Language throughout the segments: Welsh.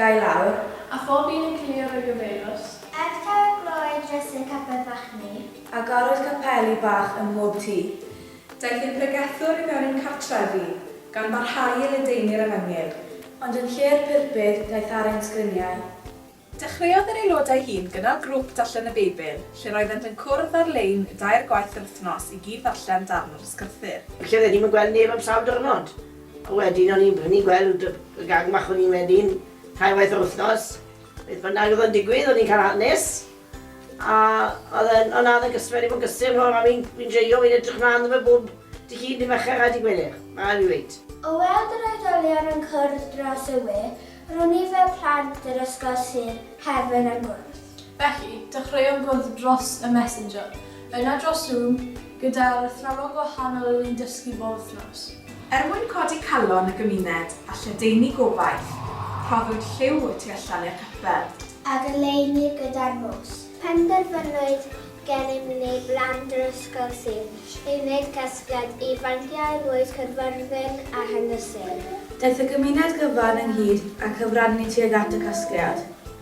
gau lawr. A phob un yn clir o'r gyfeirws. Cael y gloi dros y capel bach ni. A garwyd capeli bach ym mhob tŷ. Daeth ein pregethwr i mewn i'n cartrefi, gan barhau i ledeini'r efengyl. Ond yn lle'r purbyd daeth ar ein sgriniau. Dechreuodd yr aelodau hun gyda'r grŵp darllen y Beibl, lle roeddent yn cwrdd ar-lein 2 gwaith yr wythnos i gyd ddarllen darn o'r ysgrythyr. Lle ddim yn gweld neb am sawl diwrnod. A wedyn o'n i'n gweld y gang mach o'n i'n wedyn 2 waith yr wythnos. Beth bynnag oedd yn digwydd, o'n i'n cael hanes. A oedd yn gysfer i fod gysur, a fi'n jeio, fi'n edrych mlaen fe bob dy hun di mecher a di gwelir. Mae'n i weid. O weld yr oedolion yn cwrdd dros y we, ro'n i fel plant yr ysgol sir hefyd yn gwrdd. Felly, dechreuodd gwrdd dros y Messenger. Yna dros Zoom, gyda'r athrawon gwahanol yn dysgu bob wythnos. Mwyn codi calon y gymuned a lledaenu gobaith, rhoddwyd lliw y tu allan i'r capel. Ac y leini gyda'r mws. Penderfynwyd gennym ni blant yr ysgol sir i wneud casgliad i banciau bwyd Caerfyrddin a Henderson. Daeth y gymuned gyfan ynghyd a cyfrannu tuag at y casgliad.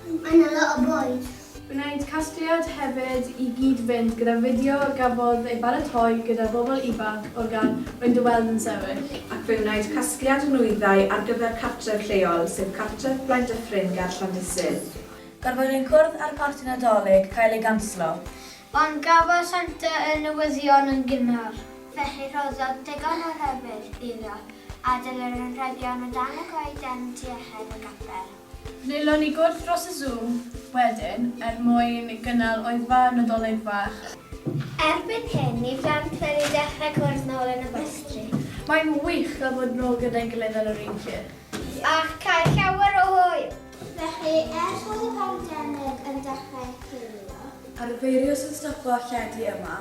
Mae'n a lot o bwyd. Gwneud casgliad hefyd i gyd fynd gyda fideo gafodd ei baratoi gyda bobl ifanc o'r gan rwy'n dyweld yn sefyll. Ac fe wnaed casgliad y nwyddau ar gyfer cartref lleol, sef cartref Blaendyffryn ger Llandysul. Gorfod ein cwrdd ar parti Nadolig cael ei ganslo. Ond gafodd Santa y newyddion yn gynnar. Felly rhoddodd digon o rhyfedd iddo a dyle'r anrhegion o dan y goeden tu allan y gapel. Nilon ni gwrdd dros y Zoom wedyn mwyn gynnal oeddfa Nadolig fach. Erbyn hyn, ni blant wedi dechrau cwrdd nôl yn y bystri. Mae'n wych gael bod nôl gyda'n gilydd ar yr un lle. Ac cael llawer o hwyl. Felly, bod y pandemig yn dechrau cilio, Ar y feiriws yn stopo lledu yma,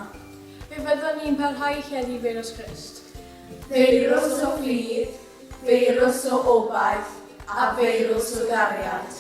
Fe fyddwn ni'n parhau lledu feirws Crist. Feirws o ffydd, feirws o obaith a feirws o gariad.